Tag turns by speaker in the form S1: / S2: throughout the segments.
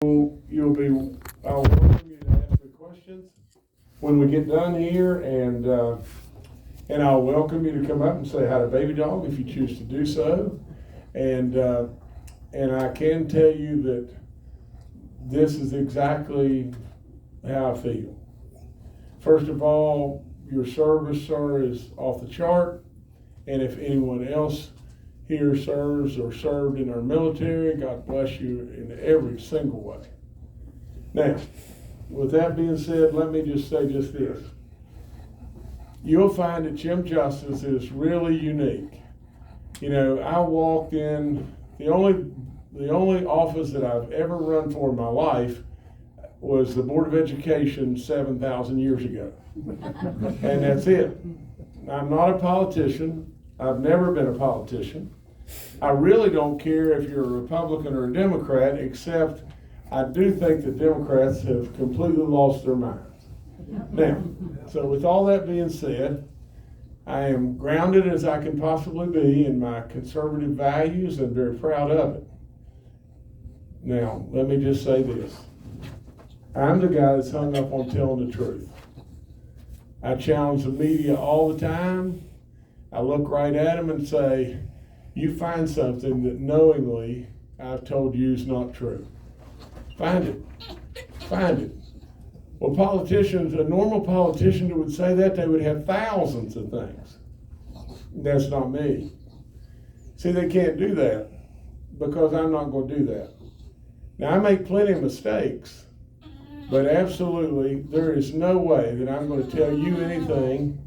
S1: I'll welcome you to ask me questions when we get done here, and I'll welcome you to come up and say hi to Baby Dog if you choose to do so. And I can tell you that this is exactly how I feel. First of all, your service, sir, is off the chart, and if anyone else here serves or served in our military, God bless you in every single way. Now, with that being said, let me just say just this. You'll find that Jim Justice is really unique. You know, I walked in, the only office that I've ever run for in my life was the Board of Education 7,000 years ago. And that's it. I'm not a politician. I've never been a politician. I really don't care if you're a Republican or a Democrat, except I do think that Democrats have completely lost their minds. Now, so with all that being said, I am grounded as I can possibly be in my conservative values and very proud of it. Now, let me just say this. I'm the guy that's hung up on telling the truth. I challenge the media all the time. I look right at them and say, you find something that knowingly I've told you is not true. Find it. Find it. Well, politicians, a normal politician would say that, they would have thousands of things. That's not me. See, they can't do that because I'm not going to do that. Now, I make plenty of mistakes, but absolutely, there is no way that I'm going to tell you anything,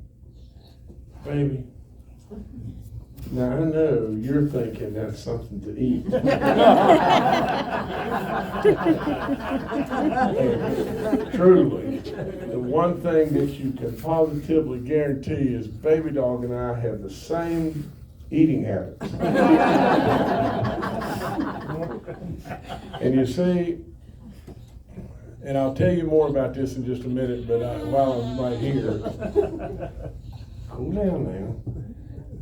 S1: baby. Now, I know you're thinking that's something to eat. Truly, the one thing that you can positively guarantee is Baby Dog and I have the same eating habits. And you see, and I'll tell you more about this in just a minute, but while I'm right here, cool down now.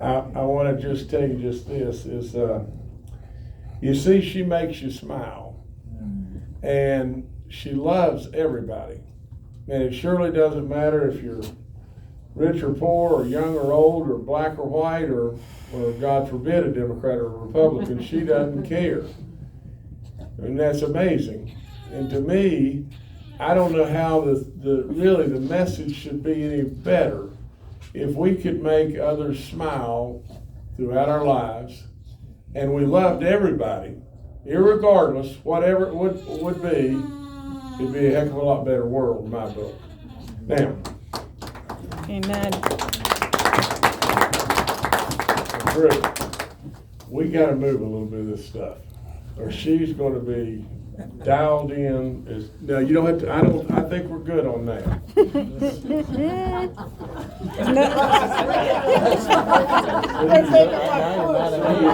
S1: I want to just tell you just this is, you see, she makes you smile, and she loves everybody, and it surely doesn't matter if you're rich or poor, or young or old, or black or white, or God forbid, a Democrat or a Republican. She doesn't care, and that's amazing. And to me, I don't know how the message should be any better. If we could make others smile throughout our lives, and we loved everybody, irregardless, whatever it would be, it'd be a heck of a lot better world in my book. Now,
S2: amen.
S1: Drew, we got to move a little bit of this stuff, or she's going to be dialed in. Now you don't have to. I think we're good on that. You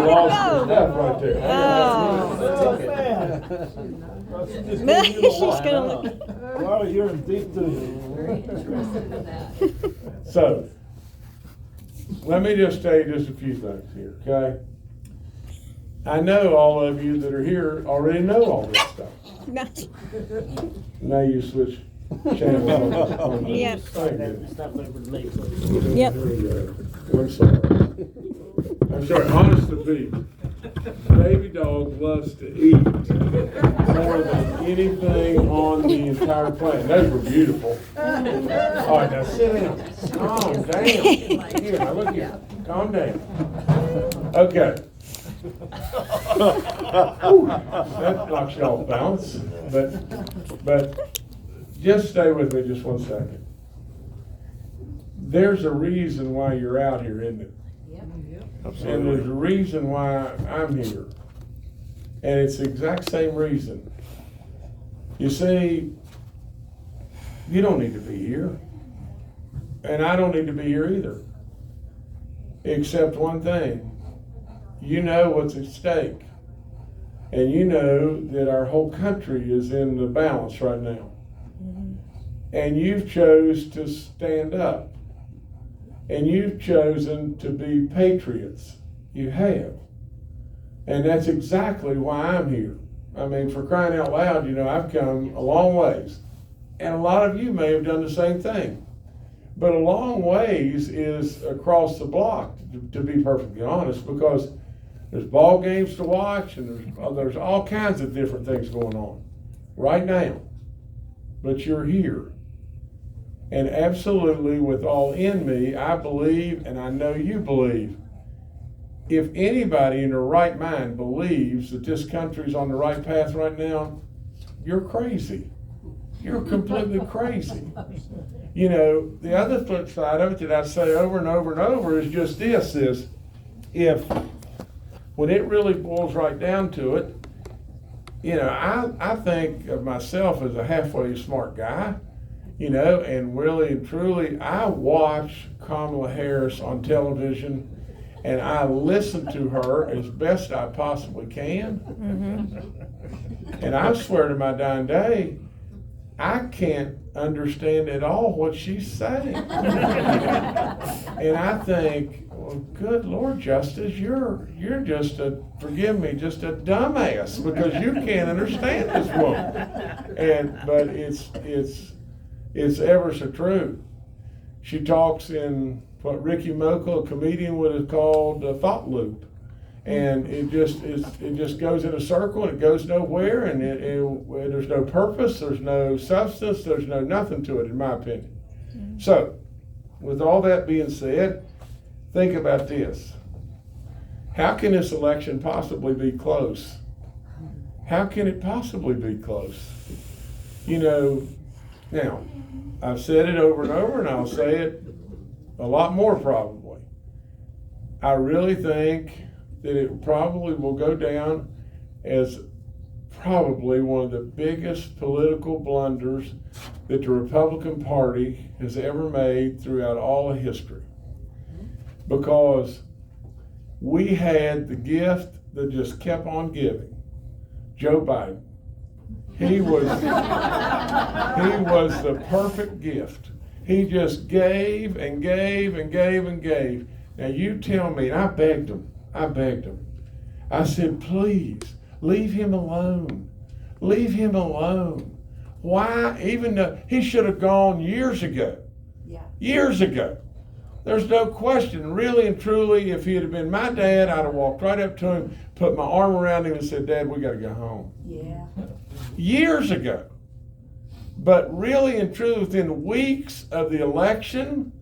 S1: lost the stuff right there.
S2: Oh. She's gonna look.
S3: Well, you're in deep too.
S1: So, let me just tell you just a few things here, okay? I know all of you that are here already know all this stuff.
S2: No.
S1: Now you switch channels on the
S2: Yep.
S1: thing.
S3: Step over to me.
S2: Yep.
S1: I'm sorry. I'm sorry, honest to be, Baby Dog loves to eat more than anything on the entire planet. Those were beautiful. All right, now sit down. Calm down. Here, now look here. Calm down. Okay. That knocks you off balance. But just stay with me just 1 second. There's a reason why you're out here, isn't it? And there's a reason why I'm here. And it's the exact same reason. You see, you don't need to be here. And I don't need to be here either. Except one thing. You know what's at stake. And you know that our whole country is in the balance right now. And you've chose to stand up. And you've chosen to be patriots. You have. And that's exactly why I'm here. I mean, for crying out loud, I've come a long ways. And a lot of you may have done the same thing. But a long ways is across the block, to be perfectly honest, because there's ball games to watch and there's all kinds of different things going on right now. But you're here. And absolutely, with all in me, I believe, and I know you believe, if anybody in their right mind believes that this country's on the right path right now, you're crazy. You're completely crazy. The other flip side of it that I say over and over and over is just this, is if, when it really boils right down to it, I think of myself as a halfway smart guy, and really and truly, I watch Kamala Harris on television and I listen to her as best I possibly can. Mm-hmm. And I swear to my dying day, I can't understand at all what she's saying. And I think, well, good Lord, Justice, you're just forgive me, just a dumbass because you can't understand this woman. But it's ever so true. She talks in what Ricky Mokel, a comedian, would have called a thought loop. And it just goes in a circle and it goes nowhere, and there's no purpose, there's no substance, there's no nothing to it, in my opinion. Mm-hmm. So, with all that being said, think about this. How can this election possibly be close? How can it possibly be close? Now, I've said it over and over, and I'll say it a lot more probably. I really think that it probably will go down as probably one of the biggest political blunders that the Republican Party has ever made throughout all of history. Because we had the gift that just kept on giving. Joe Biden. He was the perfect gift. He just gave and gave and gave and gave. Now you tell me, and I begged him. I said, please, leave him alone. Leave him alone. Why? Even though he should have gone years ago. Yeah. Years ago. There's no question. Really and truly, if he had been my dad, I'd have walked right up to him, put my arm around him and said, Dad, we got to go home. Yeah. Years ago. But really and truly, within weeks of the election,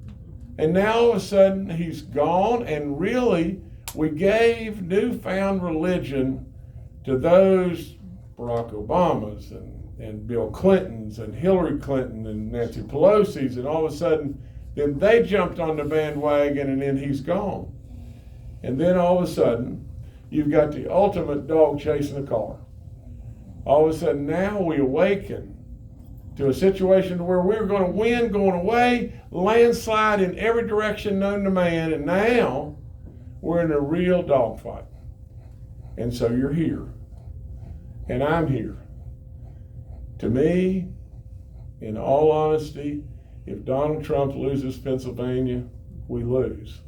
S1: and now all of a sudden he's gone, and really we gave newfound religion to those Barack Obamas and Bill Clintons and Hillary Clinton and Nancy Pelosi's, and all of a sudden then they jumped on the bandwagon, and then he's gone. And then all of a sudden you've got the ultimate dog chasing a car. All of a sudden now we awaken to a situation where we're going to win, going away, landslide in every direction known to man, and now we're in a real dogfight. And so you're here, and I'm here. To me, in all honesty, if Donald Trump loses Pennsylvania, we lose.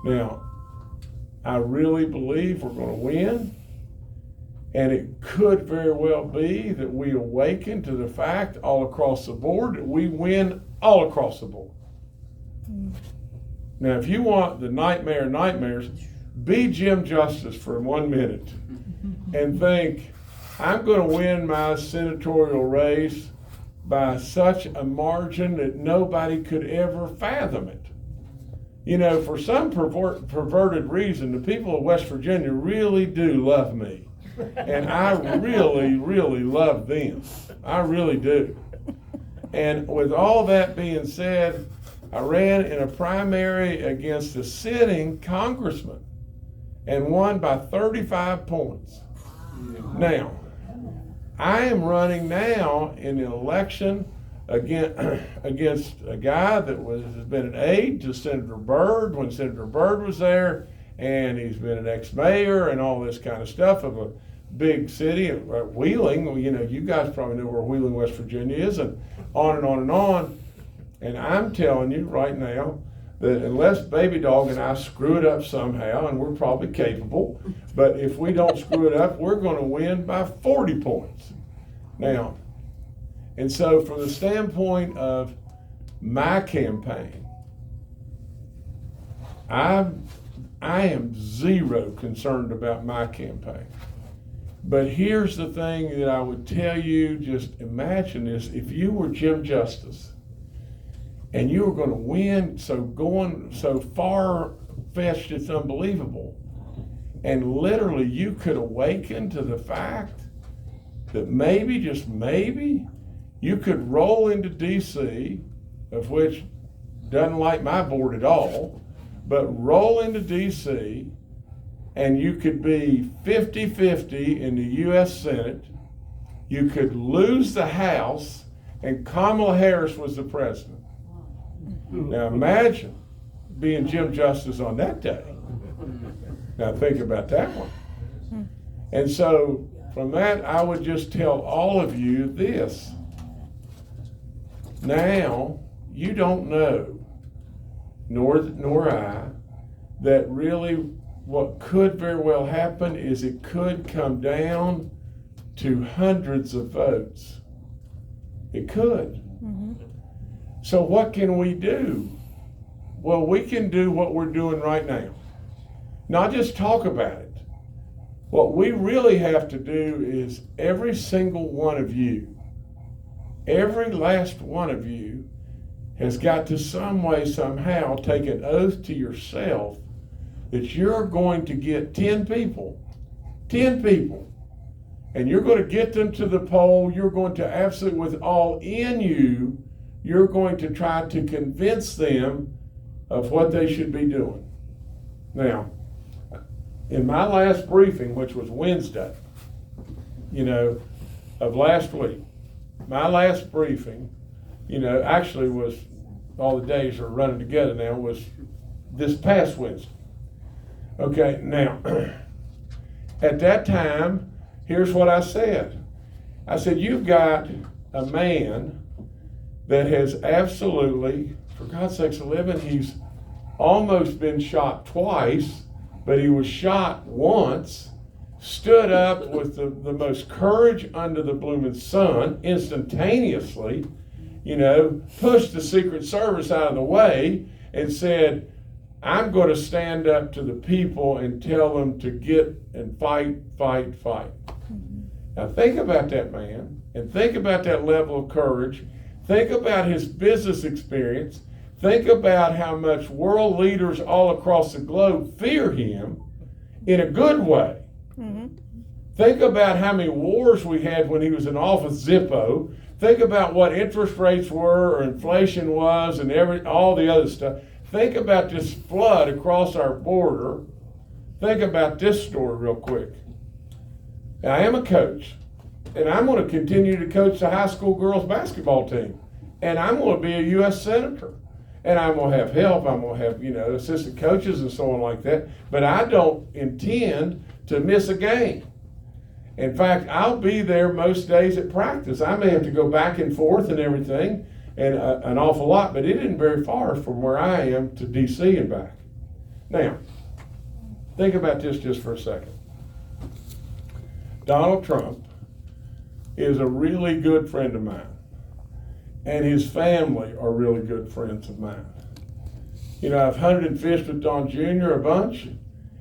S1: Now, I really believe we're going to win. And it could very well be that we awaken to the fact all across the board that we win all across the board. Now, if you want the nightmares, be Jim Justice for 1 minute and think, I'm going to win my senatorial race by such a margin that nobody could ever fathom it. For some perverted reason, the people of West Virginia really do love me. And I really, really love them. I really do. And with all that being said, I ran in a primary against a sitting congressman and won by 35 points. Now, I am running now in an election against a guy that has been an aide to Senator Byrd when Senator Byrd was there, and he's been an ex-mayor and all this kind of stuff of a big city, Wheeling. You guys probably know where Wheeling, West Virginia is, and on and on and on. And I'm telling you right now that unless Baby Dog and I screw it up somehow, and we're probably capable, but if we don't screw it up, we're going to win by 40 points. Now, and so from the standpoint of my campaign, I am zero concerned about my campaign. But here's the thing that I would tell you, just imagine this, if you were Jim Justice and you were going to win, going so far-fetched it's unbelievable, and literally you could awaken to the fact that maybe, just maybe, you could roll into DC, of which doesn't like my board at all, but roll into DC and you could be 50-50 in the U.S. Senate, you could lose the House, and Kamala Harris was the president. Now imagine being Jim Justice on that day. Now think about that one. And so from that, I would just tell all of you this. Now, you don't know, nor I, that really what could very well happen is it could come down to hundreds of votes. It could. Mm-hmm. So what can we do? Well, we can do what we're doing right now. Not just talk about it. What we really have to do is every single one of you, every last one of you has got to some way, somehow take an oath to yourself that you're going to get 10 people, and you're going to get them to the poll. You're going to absolutely, with all in you, you're going to try to convince them of what they should be doing. Now, in my last briefing, which was Wednesday, of last week, my last briefing, actually was, all the days are running together now, was this past Wednesday. Okay, now, at that time, here's what I said. I said, you've got a man that has absolutely, for God's sakes, he's almost been shot twice, but he was shot once, stood up with the most courage under the blooming sun, instantaneously, pushed the Secret Service out of the way and said, I'm going to stand up to the people and tell them to get and fight. Mm-hmm. Now think about that man, and think about that level of courage. Think about his business experience. Think about how much world leaders all across the globe fear him in a good way. Mm-hmm. Think about how many wars we had when he was in office, Zippo. Think about what interest rates were or inflation was and all the other stuff. Think about this flood across our border. Think about this story real quick. Now, I am a coach, and I'm going to continue to coach the high school girls basketball team. And I'm going to be a U.S. Senator. And I'm going to have help. I'm going to have, assistant coaches and so on like that. But I don't intend to miss a game. In fact, I'll be there most days at practice. I may have to go back and forth and everything, and an awful lot, but it isn't very far from where I am to D.C. and back. Now, think about this just for a second. Donald Trump is a really good friend of mine, and his family are really good friends of mine. I've hunted and fished with Don Jr. a bunch,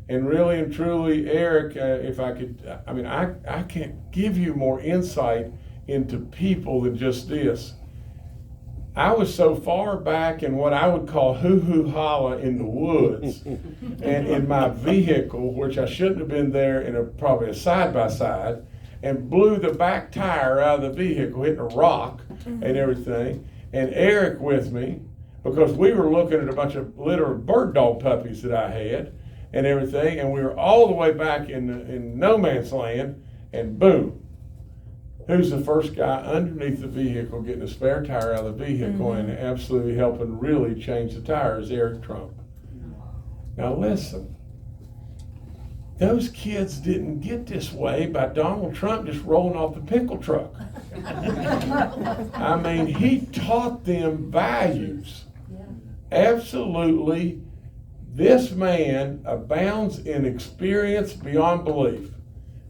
S1: and really and truly, Eric, if I could, I can't give you more insight into people than just this. I was so far back in what I would call hoo-hoo-holla in the woods and in my vehicle, which I shouldn't have been there in probably a side-by-side, and blew the back tire out of the vehicle, hitting a rock and everything, and Eric with me, because we were looking at a bunch of litter of bird dog puppies that I had and everything, and we were all the way back in no man's land, and boom. Who's the first guy underneath the vehicle getting a spare tire out of the vehicle and absolutely helping really change the tires? Eric Trump. Now listen, those kids didn't get this way by Donald Trump just rolling off the pickle truck. He taught them values. absolutely, this man abounds in experience beyond belief.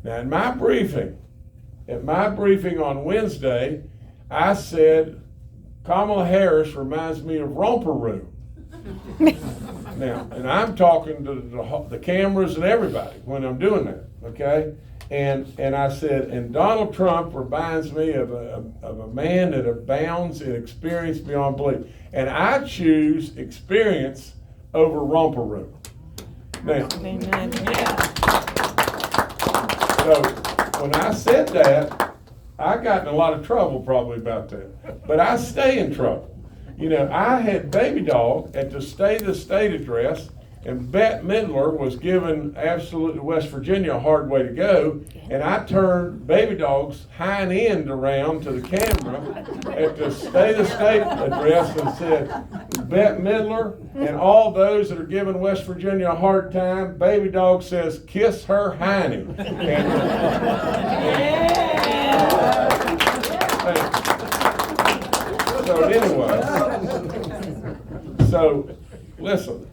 S1: Now, at my briefing on Wednesday, I said, Kamala Harris reminds me of Romper Room. Now, and I'm talking to the cameras and everybody when I'm doing that, okay? And I said, and Donald Trump reminds me of a man that abounds in experience beyond belief. And I choose experience over Romper Room. Now,
S2: Amen.
S1: so when I said that, I got in a lot of trouble probably about that. But I stay in trouble. You know, I had Baby Dog at the State of the State address, and Bette Midler was giving absolutely West Virginia a hard way to go, and I turned Baby Dog's hind end around to the camera at the State of the State address and said, Bette Midler and all those that are giving West Virginia a hard time, Baby Dog says, kiss her hiney. So anyway, so listen,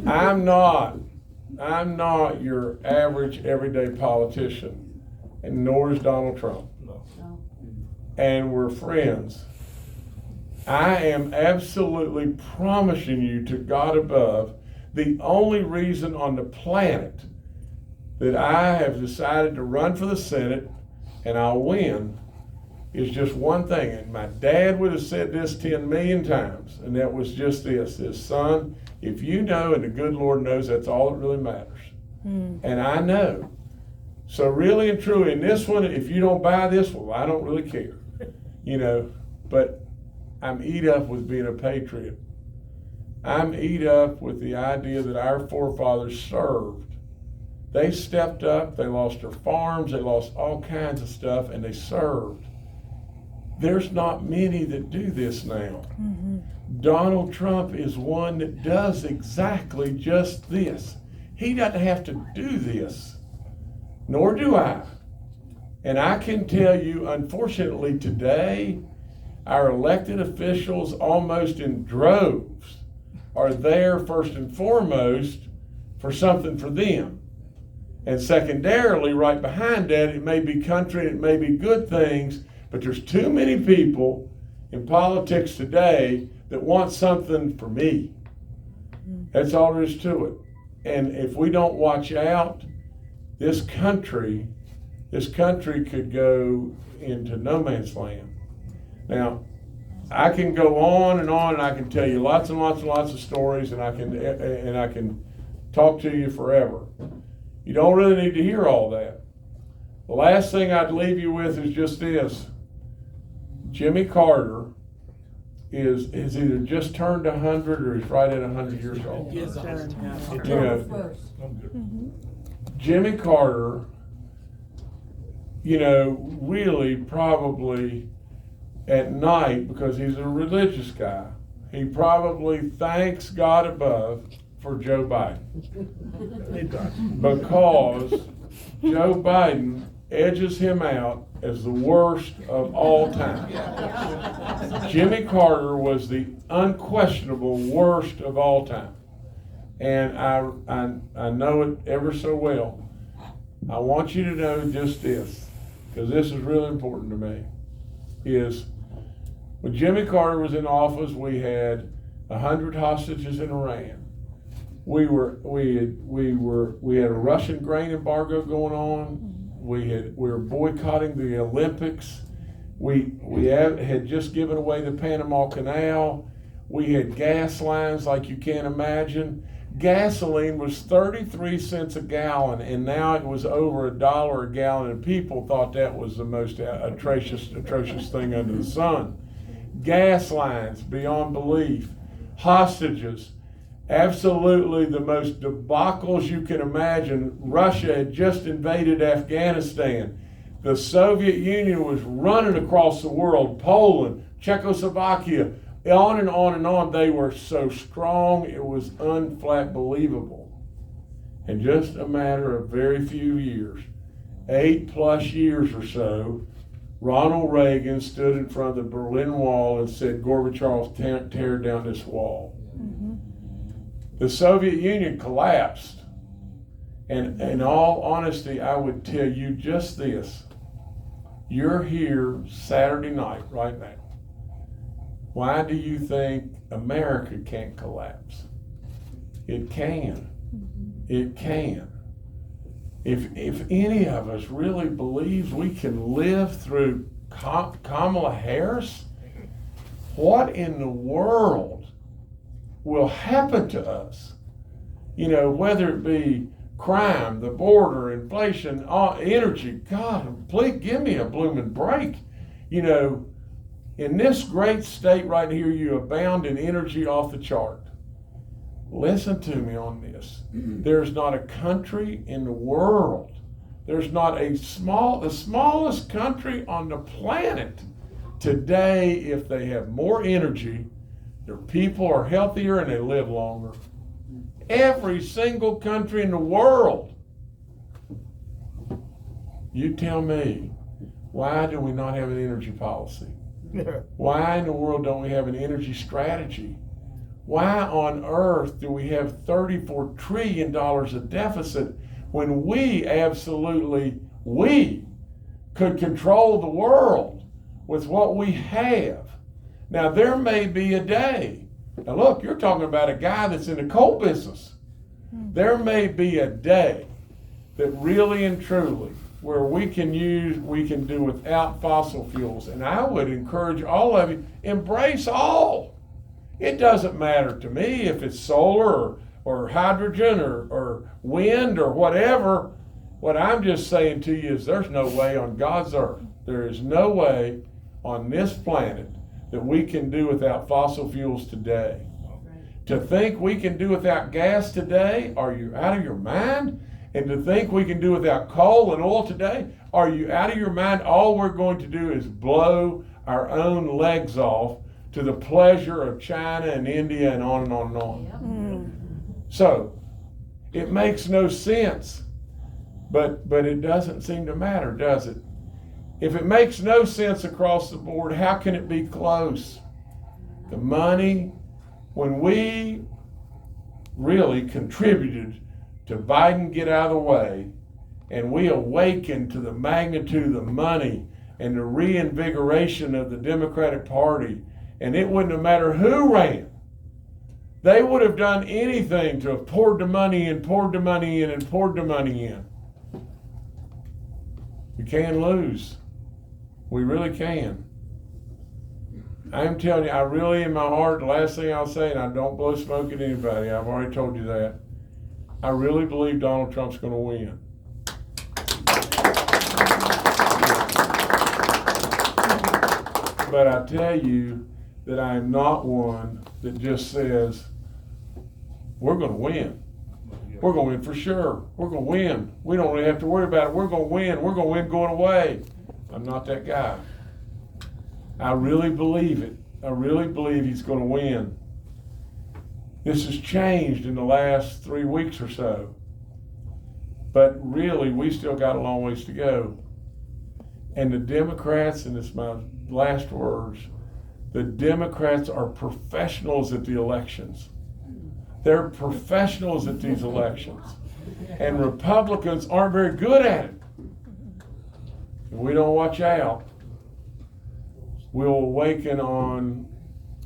S1: I'm not your average everyday politician, and nor is Donald Trump. And we're friends. I am absolutely promising you to God above, the only reason on the planet that I have decided to run for the Senate and I'll win is just one thing. And my dad would have said this 10 million times, and that was just this, son, if you know, and the good Lord knows, that's all that really matters. And I know. So really and truly, in this one, if you don't buy this, well, I don't really care. You know, but I'm eat up with being a patriot. I'm eat up with the idea that our forefathers served. They stepped up, they lost their farms, they lost all kinds of stuff, and they served. There's not many that do this now. Donald Trump is one that does exactly just this. He doesn't have to do this, nor do I. And I can tell you, unfortunately today, our elected officials almost in droves are there first and foremost for something for them. And secondarily, right behind that, it may be country, it may be good things, but there's too many people in politics today that want something for me. That's all there is to it. And if we don't watch out, this country could go into no man's land. Now, I can go on, and I can tell you lots and lots and lots of stories, and I can talk to you forever. You don't really need to hear all that. The last thing I'd leave you with is just this. Jimmy Carter is either just turned 100 or is right at 100 years old. You know, Jimmy Carter, you know, really probably at night, because he's a religious guy, he probably thanks God above for Joe Biden. Because Joe Biden edges him out as the worst of all time. Jimmy Carter was the unquestionable worst of all time. And I know it ever so well. I want you to know just this, because this is really important to me, is when Jimmy Carter was in office, we had 100 hostages in Iran. We had a Russian grain embargo going on. We were boycotting the Olympics. We had just given away the Panama Canal. We had gas lines like you can't imagine. Gasoline was 33 cents a gallon, and now it was over $1 a gallon, and people thought that was the most atrocious thing under the sun. Gas lines beyond belief. Hostages. Absolutely the most debacles you can imagine. Russia had just invaded Afghanistan. The Soviet Union was running across the world. Poland, Czechoslovakia, on and on and on. They were so strong, it was unflat believable. In just a matter of very few years, 8+ years or so, Ronald Reagan stood in front of the Berlin Wall and said, Gorbachev, tear down this wall. The Soviet Union collapsed. And in all honesty, I would tell you just this. You're here Saturday night right now. Why do you think America can't collapse? It can. It can. If any of us really believes we can live through Kamala Harris, what in the world will happen to us? You know, whether it be crime, the border, inflation, energy, God, please give me a blooming break. You know, in this great state right here, you abound in energy off the chart. Listen to me on this. There's not a country in the world, there's not the smallest country on the planet today, if they have more energy, their people are healthier and they live longer. Every single country in the world. You tell me, why do we not have an energy policy? Why in the world don't we have an energy strategy? Why on earth do we have $34 trillion of deficit when we could control the world with what we have? Now, there may be a day. Now, look, you're talking about a guy that's in the coal business. There may be a day that really and truly where we can do without fossil fuels. And I would encourage all of you, embrace all. It doesn't matter to me if it's solar or hydrogen or wind or whatever. What I'm just saying to you is there's no way on God's earth, there is no way on this planet that we can do without fossil fuels today. To think we can do without gas today, are you out of your mind? And to think we can do without coal and oil today, are you out of your mind? All we're going to do is blow our own legs off to the pleasure of China and India and on and on and on. So it makes no sense, but it doesn't seem to matter, does it? If it makes no sense across the board, how can it be close? The money, when we really contributed to Biden get out of the way, and we awakened to the magnitude of the money and the reinvigoration of the Democratic Party, and it wouldn't have mattered who ran. They would have done anything to have poured the money in, poured the money in, and poured the money in. We can lose. We really can. I'm telling you, I really, in my heart, the last thing I'll say, and I don't blow smoke at anybody, I've already told you that, I really believe Donald Trump's going to win. But I tell you that I am not one that just says, we're going to win. We're going to win for sure. We're going to win. We don't really have to worry about it. We're going to win. We're going to win going away. I'm not that guy. I really believe it. I really believe he's going to win. This has changed in the last 3 weeks or so. But really, we still got a long ways to go. And the Democrats, and this is my last words, the Democrats are professionals at the elections. They're professionals at these elections. And Republicans aren't very good at it. If we don't watch out, we'll awaken on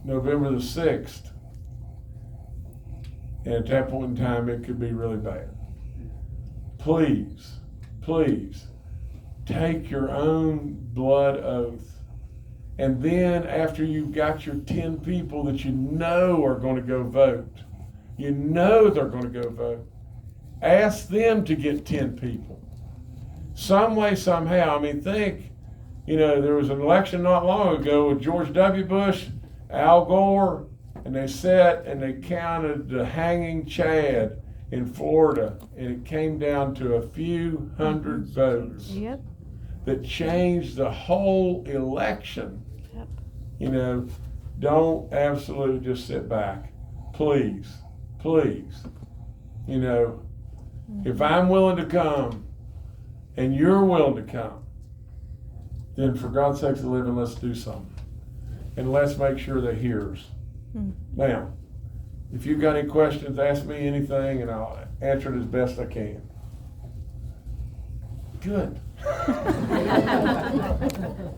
S1: November the 6th. And at that point in time, it could be really bad. Please, please, take your own blood oath. And then after you've got your 10 people that you know are going to go vote, you know they're going to go vote, ask them to get 10 people. Some way, somehow, I mean, think, there was an election not long ago with George W. Bush, Al Gore, and they sat and they counted the hanging Chad in Florida, and it came down to a few hundred votes.
S2: Yep.
S1: That changed the whole election.
S2: Yep.
S1: Don't absolutely just sit back. Please, please. If I'm willing to come and you're willing to come, then for God's sakes of living, let's do something. And let's make sure they hear us. Now, if you've got any questions, ask me anything and I'll answer it as best I can. Good.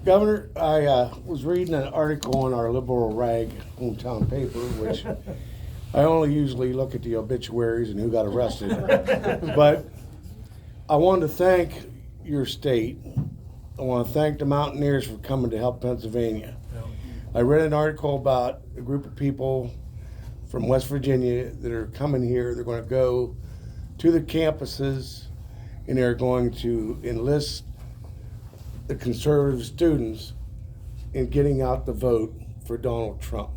S4: Governor, I was reading an article in our liberal rag hometown paper, which I only usually look at the obituaries and who got arrested. But I wanted to thank your state. I want to thank the Mountaineers for coming to help Pennsylvania. I read an article about a group of people from West Virginia that are coming here. They're going to go to the campuses and they're going to enlist the conservative students in getting out the vote for Donald Trump.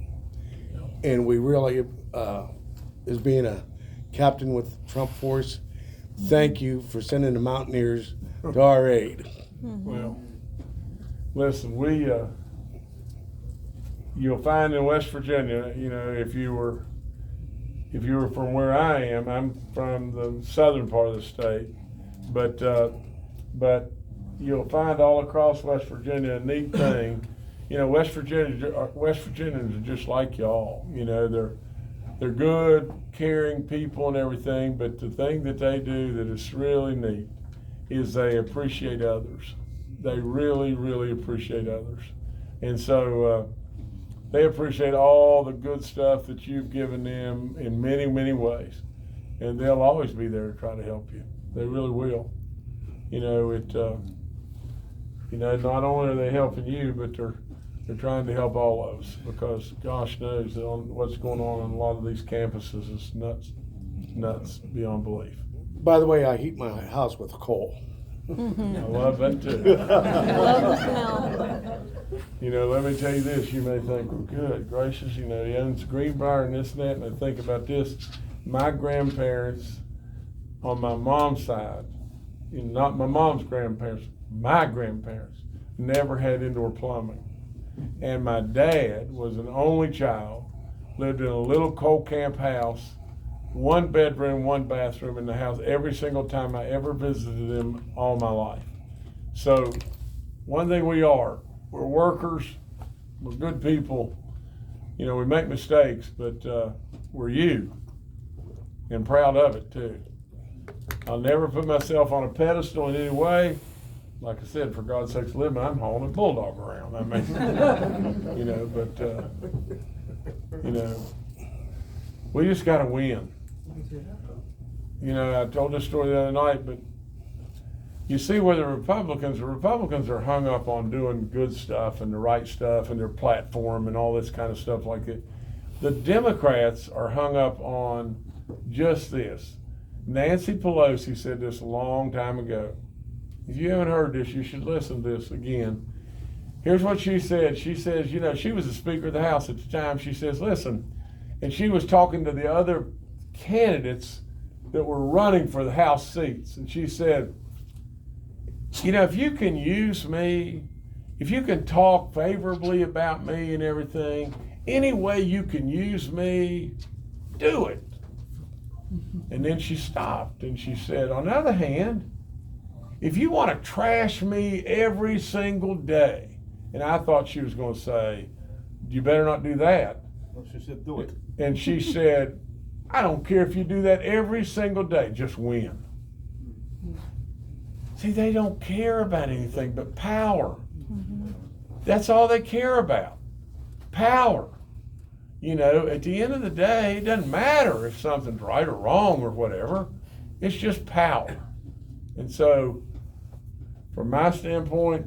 S4: And we really, as being a captain with Trump Force, thank you for sending the Mountaineers to our aid.
S1: Well, listen, you'll find in West Virginia, you know, if you were from where I am, I'm from the southern part of the state, but you'll find all across West Virginia a neat thing. You know, West Virginians are just like y'all. You know, they're good, caring people and everything, but the thing that they do that is really neat is they appreciate others. They really, really appreciate others. And so they appreciate all the good stuff that you've given them in many, many ways. And they'll always be there to try to help you. They really will. You know, not only are they helping you, but they're trying to help all of us, because gosh knows that what's going on a lot of these campuses is nuts beyond belief.
S4: By the way, I heat my house with coal.
S1: I love that too.
S2: Love the smell.
S1: You know, let me tell you this, you may think, well, good gracious, you know, he owns Greenbrier and this and that, and I think about this. My grandparents on my mom's side, not my mom's grandparents, my grandparents, never had indoor plumbing. And my dad was an only child, lived in a little coal camp house, 1 bedroom, 1 bathroom in the house every single time I ever visited him all my life. So one thing we're workers, we're good people. You know, we make mistakes, but we're you, and proud of it too. I'll never put myself on a pedestal in any way. Like I said, for God's sakes living, I'm hauling a bulldog around. I mean, you know, but, you know, we just got to win. You know, I told this story the other night, but you see where the Republicans are hung up on doing good stuff and the right stuff and their platform and all this kind of stuff like it. The Democrats are hung up on just this. Nancy Pelosi said this a long time ago. If you haven't heard this, you should listen to this again. Here's what she said. She says, you know, she was the Speaker of the House at the time. She says, listen, and she was talking to the other candidates that were running for the House seats. And she said, you know, if you can use me, if you can talk favorably about me and everything, any way you can use me, do it. And then she stopped and she said, on the other hand, if you want to trash me every single day, and I thought she was going to say, you better not do that.
S3: Well, she said, do it.
S1: And she said, I don't care if you do that every single day, just win. See, they don't care about anything but power. That's all they care about, power. You know, at the end of the day, it doesn't matter if something's right or wrong or whatever. It's just power. And so, from my standpoint,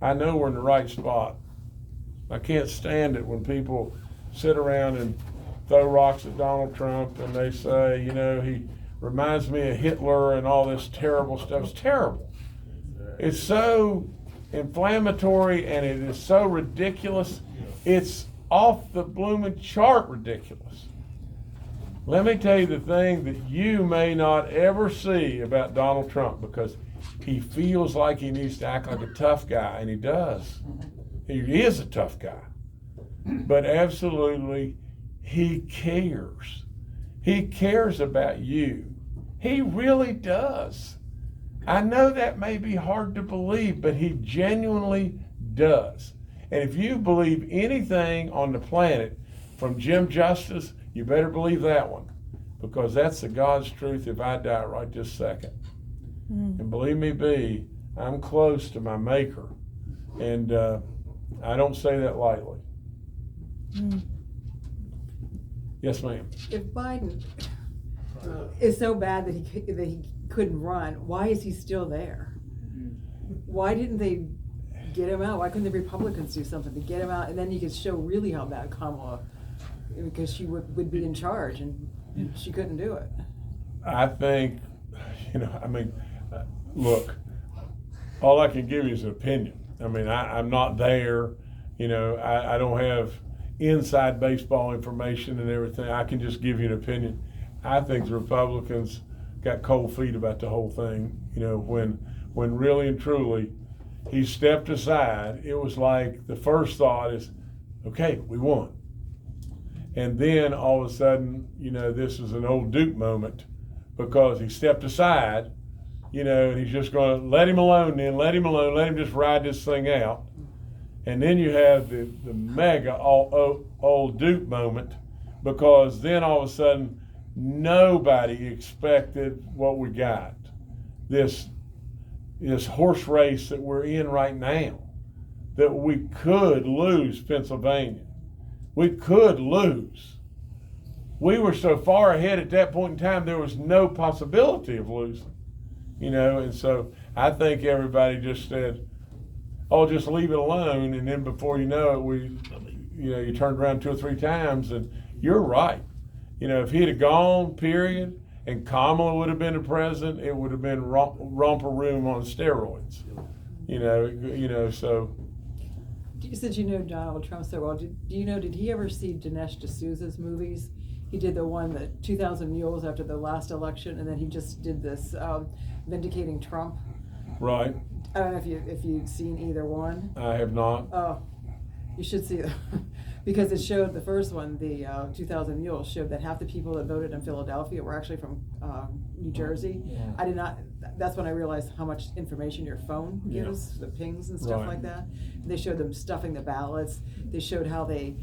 S1: I know we're in the right spot. I can't stand it when people sit around and throw rocks at Donald Trump and they say, you know, he reminds me of Hitler and all this terrible stuff. It's terrible. It's so inflammatory and it is so ridiculous. It's off the blooming chart ridiculous. Let me tell you the thing that you may not ever see about Donald Trump, because he feels like he needs to act like a tough guy, and he does. He is a tough guy. But absolutely, he cares. He cares about you. He really does. I know that may be hard to believe, but he genuinely does. And if you believe anything on the planet from Jim Justice, you better believe that one, because that's the God's truth if I die right this second. And believe me, B, I'm close to my maker, and I don't say that lightly. Yes, ma'am.
S5: If Biden is so bad that he couldn't run, why is he still there? Why didn't they get him out? Why couldn't the Republicans do something to get him out, and then you could show really how bad Kamala, because she would be in charge, and she couldn't do it.
S1: I think, look, all I can give you is an opinion. I mean, I'm not there, I don't have inside baseball information and everything. I can just give you an opinion. I think the Republicans got cold feet about the whole thing, when really and truly he stepped aside. It was like the first thought is, okay, we won. And then all of a sudden, this is an old Duke moment, because he stepped aside, and he's just going to let him alone, let him just ride this thing out. And then you have the mega old Duke moment, because then all of a sudden nobody expected what we got. This horse race that we're in right now, that we could lose Pennsylvania. We could lose. We were so far ahead at that point in time, there was no possibility of losing, and so I think everybody just said, oh, just leave it alone, and then before you know it, you turned around 2 or 3 times, and you're right. If he'd have gone, period, and Kamala would have been the president, it would have been romper room on steroids. So.
S5: Since you know Donald Trump so well, did he ever see Dinesh D'Souza's movies? He did the one, the 2,000 Mules, after the last election, and then he just did this Vindicating Trump.
S1: Right.
S5: I don't know if you've seen either one.
S1: I have not.
S5: Oh, you should see it. Because it showed, the first one, the 2,000 Mules, showed that half the people that voted in Philadelphia were actually from New Jersey. Yeah. I did not, that's when I realized how much information your phone gives, the pings and stuff like that. And they showed them stuffing the ballots. They showed how they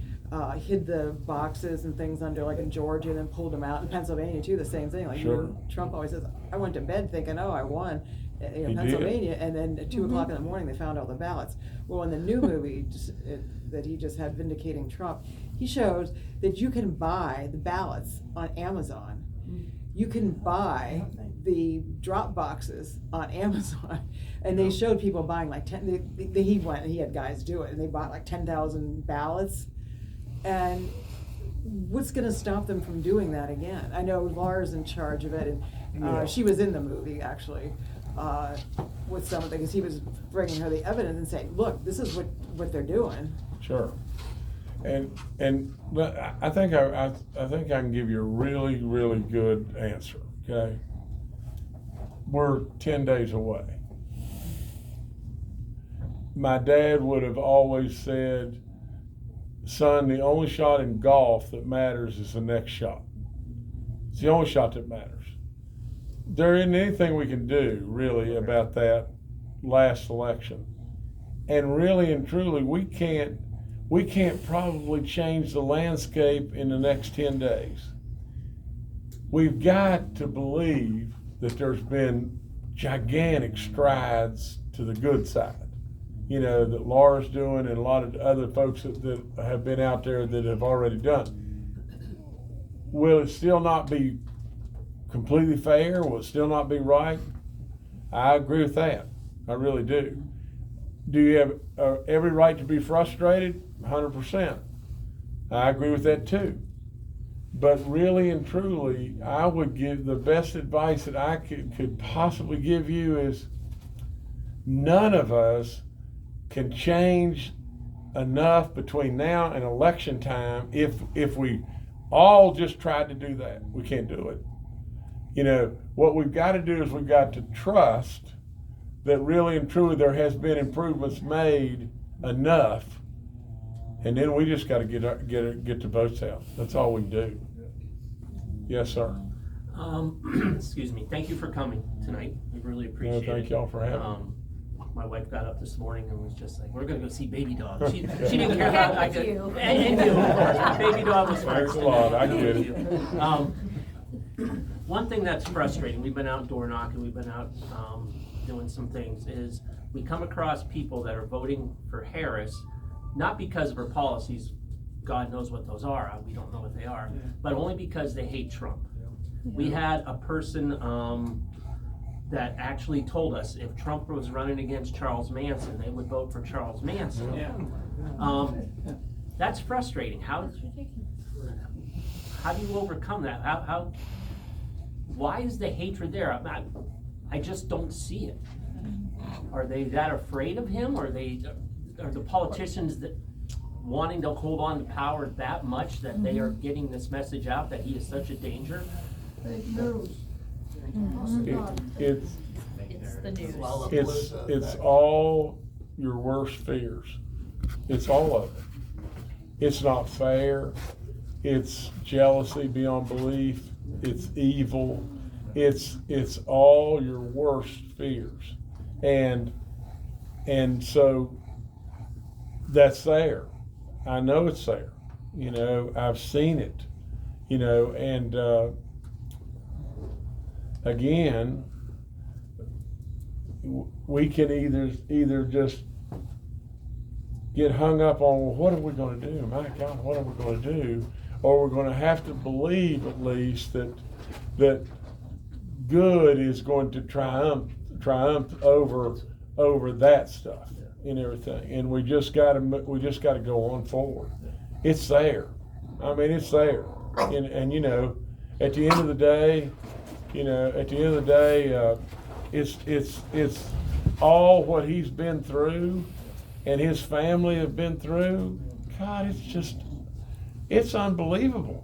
S5: hid the boxes and things under, like in Georgia, and then pulled them out. In Pennsylvania too, the same thing. Like Trump always says, I went to bed thinking, oh, I won. Pennsylvania, and then at 2 o'clock in the morning they found all the ballots. Well, in the new movie that he just had, Vindicating Trump, he shows that you can buy the ballots on Amazon. You can buy the drop boxes on Amazon, and they showed people buying like 10. He went and he had guys do it, and they bought like 10,000 ballots. And what's going to stop them from doing that again? I know Laura's in charge of it, and she was in the movie actually. With some of it, because he was bringing her the evidence and saying, look, this is what they're doing.
S1: Sure. And I think I think I can give you a really, really good answer, okay? We're 10 days away. My dad would have always said, son, the only shot in golf that matters is the next shot. It's the only shot that matters. There isn't anything we can do, really, about that last election. And really and truly, we can't probably change the landscape in the next 10 days. We've got to believe that there's been gigantic strides to the good side, that Laura's doing, and a lot of other folks that have been out there that have already done. Will it still not be completely fair? Will it still not be right? I agree with that. I really do. Do you have every right to be frustrated? 100%. I agree with that too. But really and truly, I would give the best advice that I could possibly give you is, none of us can change enough between now and election time. If we all just tried to do that, we can't do it. What we've got to do is we've got to trust that really and truly there has been improvements made enough, and then we just got to get the votes out. That's all we do. Yes, sir.
S6: Excuse me, thank you for coming tonight, we really appreciate it.
S1: thank y'all for having me.
S6: My wife got up this morning and was just like, we're gonna go see Baby Dog. She didn't care how I could. And you, of course, but Baby Dog was first.
S1: Thanks a lot, I get it.
S6: One thing that's frustrating, we've been out door knocking, we've been out, doing some things, is we come across people that are voting for Harris, not because of her policies, God knows what those are, we don't know what they are, but only because they hate Trump. We had a person, that actually told us if Trump was running against Charles Manson, they would vote for Charles Manson. That's frustrating. How do you overcome that? Why is the hatred there? I just don't see it. Are they that afraid of him? Are the politicians that wanting to hold on to power that much that they are getting this message out that he is such a danger?
S7: Fake news.
S1: It's
S2: the news.
S1: it's all your worst fears. It's all of it. It's not fair. It's jealousy beyond belief. It's evil. It's all your worst fears. And so that's there. I know it's there. You know, I've seen it. You know, and again, we can either just get hung up on, well, what are we going to do? My God, what are we going to do? Or we're going to have to believe at least that good is going to triumph over that stuff and everything. And we just got to go on forward. It's there. I mean, it's there. And you know, at the end of the day, it's all what he's been through and his family have been through. God, it's unbelievable.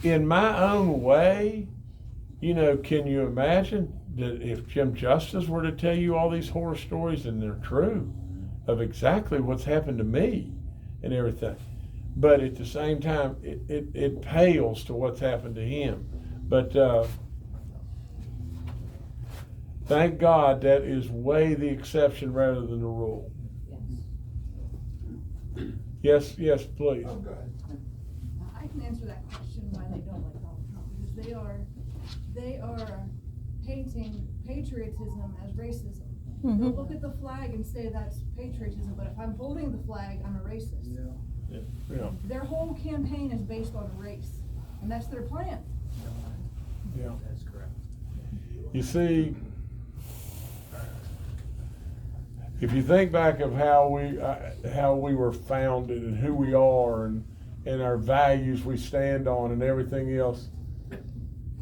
S1: In my own way, you know, can you imagine that if Jim Justice were to tell you all these horror stories, and they're true, of exactly what's happened to me and everything. But at the same time, it pales to what's happened to him. But thank God that is way the exception rather than the rule. Yes, please.
S7: Oh, go ahead.
S8: I can answer that question why they don't like Donald Trump, because they are painting patriotism as racism. They'll look at the flag and say that's patriotism, but if I'm holding the flag, I'm a racist.
S1: Yeah.
S8: Their whole campaign is based on race, and that's their plan.
S1: Yeah.
S6: That's correct.
S1: You see, if you think back of how we were founded and who we are and our values we stand on and everything else,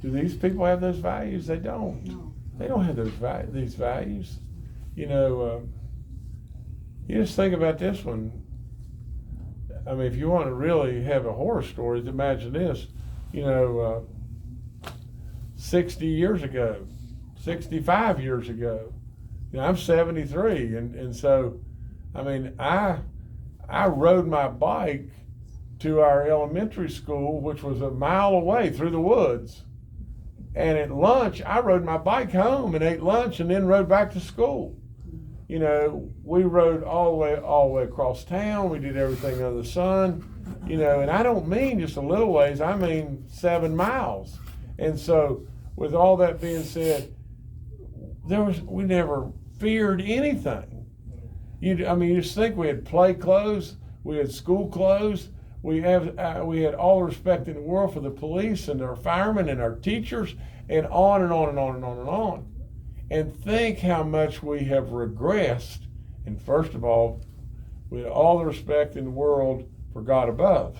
S1: do these people have those values? They don't.
S5: No.
S1: They don't have these values. You know, you just think about this one. I mean, if you want to really have a horror story, imagine this. You know, 60 years ago, 65 years ago. You know, I'm 73, and so, I mean, I rode my bike to our elementary school, which was a mile away through the woods. And at lunch, I rode my bike home and ate lunch and then rode back to school. You know, we rode all the way across town. We did everything under the sun, you know, and I don't mean just a little ways, I mean 7 miles. And so with all that being said, we never feared anything. You just think we had play clothes, we had school clothes, we had all the respect in the world for the police and our firemen and our teachers, and on and on and on and on and on. And think how much we have regressed. And first of all, with all the respect in the world for God above,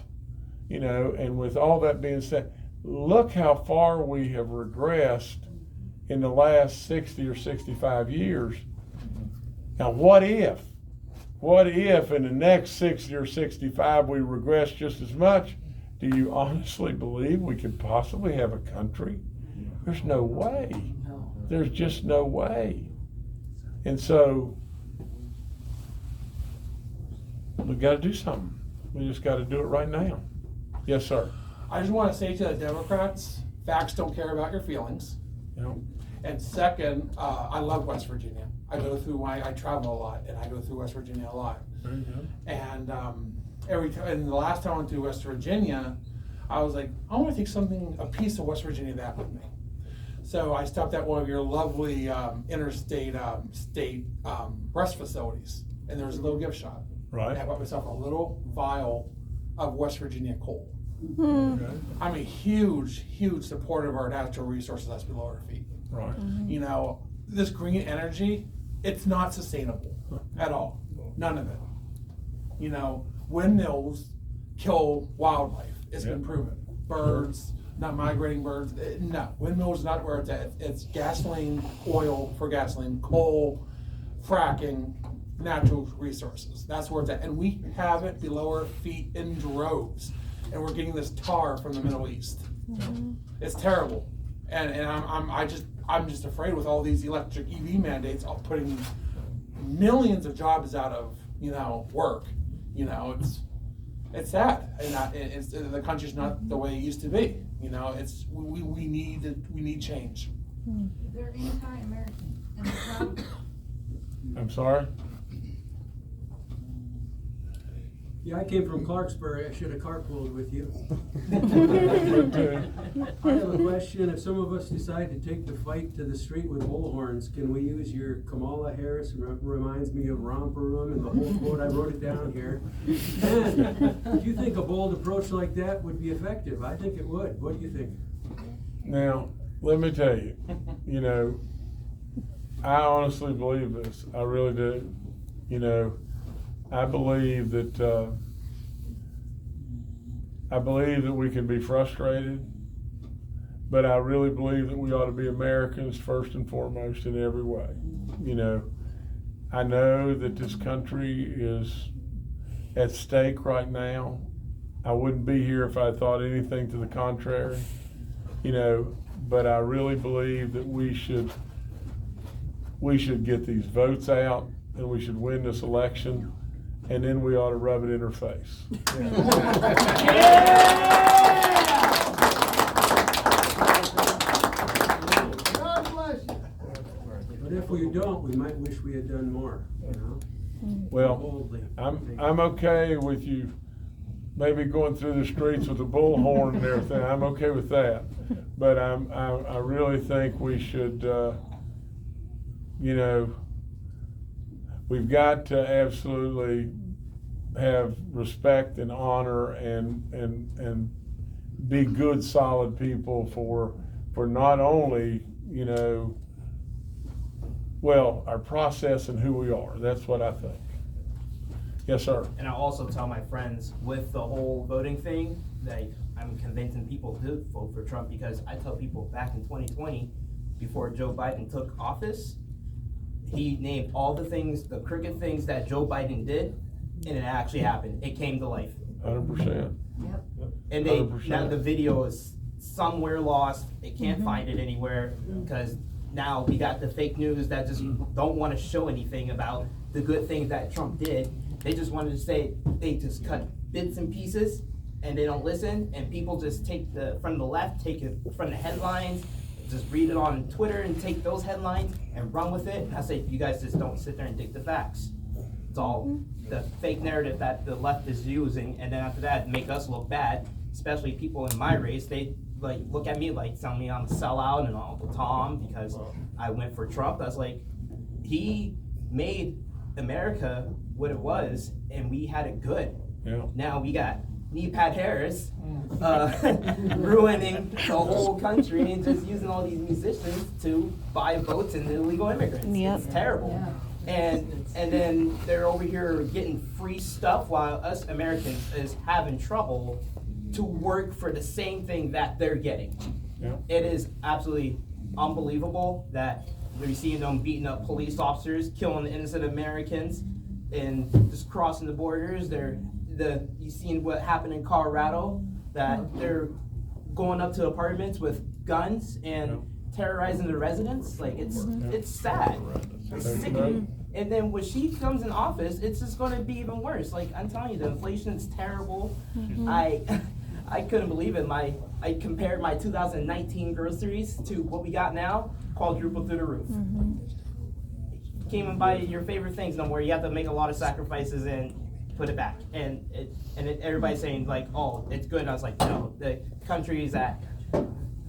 S1: you know, and with all that being said, look how far we have regressed in the last 60 or 65 years. Now, what if in the next 60 or 65 we regress just as much? Do you honestly believe we could possibly have a country? There's no way. There's just no way. And so we've got to do something. We just got to do it right now. Yes, sir.
S9: I just want to say to the Democrats,
S7: facts don't care about your feelings.
S1: You know,
S7: And second, I love West Virginia. I travel a lot, and I go through West Virginia a lot.
S1: there you go.
S7: And and the last time I went to West Virginia, I was like, I want to take a piece of West Virginia back with me. So I stopped at one of your lovely interstate state breast facilities, and there was a little gift shop.
S1: Right.
S7: And I bought myself a little vial of West Virginia coal.
S1: Okay.
S7: I'm a huge, huge supporter of our natural resources that's below our feet.
S1: Right.
S7: You know, this green energy, it's not sustainable at all. None of it. You know, windmills kill wildlife. It's been proven. Birds, not migrating birds. No, windmills is not where it's at. It's gasoline, oil for gasoline, coal, fracking, natural resources. That's where it's at. And we have it below our feet in droves. And we're getting this tar from the Middle East. It's terrible. And I'm just afraid with all these electric EV mandates of putting millions of jobs out of, you know, work. You know, it's sad, and the country's not the way it used to be. You know, we need change.
S8: They're anti-American and they're proud.
S1: I'm sorry?
S9: Yeah, I came from Clarksburg. I should have carpooled with you. I have a question. If some of us decide to take the fight to the street with bullhorns, can we use your Kamala Harris? Reminds me of romper room and the whole quote. I wrote it down here. And do you think a bold approach like that would be effective? I think it would. What do you think?
S1: Now, let me tell you, you know, I honestly believe this. I really do. You know, I believe that we can be frustrated, but I really believe that we ought to be Americans first and foremost in every way. You know, I know that this country is at stake right now. I wouldn't be here if I thought anything to the contrary. You know, but I really believe that we should get these votes out and we should win this election. And then we ought to rub it in her face.
S9: But if we don't, we might wish we had done more, you know?
S1: Well,
S9: Boldly.
S1: I'm okay with you maybe going through the streets with a bullhorn and everything. I'm okay with that. But I really think we should, you know, we've got to absolutely have respect and honor and be good, solid people for not only, you know, well, our process and who we are. That's what I think. Yes, sir.
S10: And I also tell my friends with the whole voting thing that I'm convincing people to vote for Trump, because I tell people back in 2020, before Joe Biden took office, he named all the things, the crooked things that Joe Biden did, and it actually happened. It came to life.
S1: 100%.
S8: Yep.
S10: And now the video is somewhere lost. They can't find it anywhere, because now we got the fake news that just don't want to show anything about the good things that Trump did. They just wanted to say, they just cut bits and pieces and they don't listen, and people just take from the left, take it from the headlines, just read it on Twitter and take those headlines and run with it. And I say, you guys just don't sit there and dig the facts. It's all the fake narrative that the left is using, and then after that, make us look bad, especially people in my race. They like look at me like tell me I'm a sellout and Uncle Tom because I went for Trump. I was like, he made America what it was, and we had it good.
S1: Yeah.
S10: Now we got Pat Harris ruining the whole country and just using all these musicians to buy votes and illegal immigrants.
S2: Yep.
S10: It's terrible.
S8: Yeah.
S10: And then they're over here getting free stuff while us Americans is having trouble to work for the same thing that they're getting.
S1: Yeah.
S10: It is absolutely unbelievable that we're seeing them beating up police officers, killing innocent Americans, and just crossing the borders. You seen what happened in Colorado, that they're going up to apartments with guns and terrorizing the residents. Like it's sad. It's sickening. And then when she comes in office, it's just going to be even worse. Like I'm telling you, the inflation is terrible. I I couldn't believe it. I compared my 2019 groceries to what we got now, quadrupled through the roof. You can't even buy your favorite things no more. You have to make a lot of sacrifices and put it back. And everybody's saying like, oh, it's good. And I was like, no, the country is at,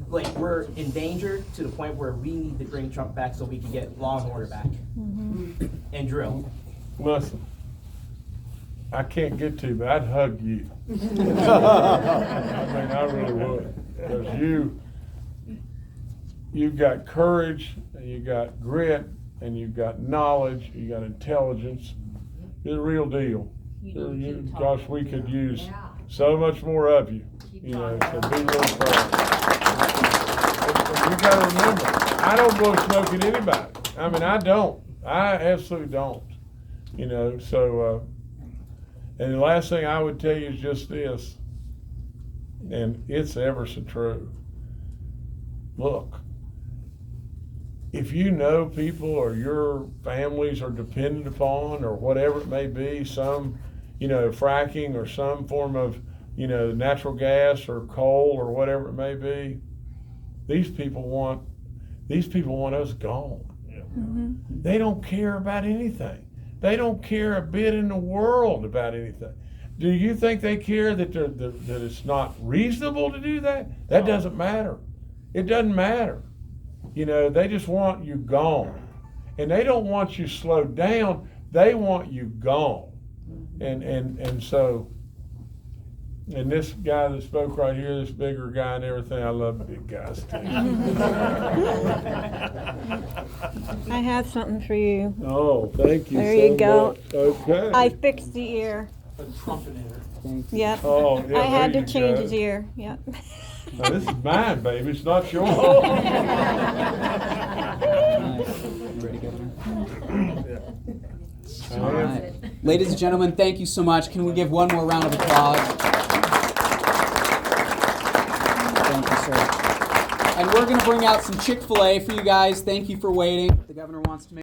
S10: like, we're in danger to the point where we need to bring Trump back so we can get law and order back and drill.
S1: Listen, I can't get to, but I'd hug you. I mean, I really would, because you've got courage, and you got grit, and you've got knowledge, you got intelligence. You're the real deal. Gosh, we could use so much more of you. You know, so be really proud. And you got to remember, I don't blow smoke at anybody. I mean, I don't. I absolutely don't. You know, so. And the last thing I would tell you is just this, and it's ever so true. Look, if you know people or your families are dependent upon or whatever it may be, some, you know, fracking or some form of, you know, natural gas or coal or whatever it may be, these people want us gone. They don't care about anything. They don't care a bit in the world about anything. Do you think they care that it's not reasonable to do that? That doesn't matter. It doesn't matter. You know, they just want you gone. And they don't want you slowed down. They want you gone. And so, and this guy that spoke right here, this bigger guy and everything, I love big guys too.
S2: I have something for you.
S1: Oh, thank you.
S2: There you
S1: so
S2: go.
S1: much. Okay.
S2: I fixed the ear.
S7: A trumpet.
S2: Yep.
S1: Oh, yeah,
S2: I had
S1: there
S2: to
S1: you
S2: change
S1: go.
S2: his ear. Yep.
S1: Now, this is mine, baby. It's not yours.
S11: All right. Ladies and gentlemen, thank you so much. Can we give one more round of applause? Thank you, sir. And we're going to bring out some Chick-fil-A for you guys. Thank you for waiting. The governor wants to make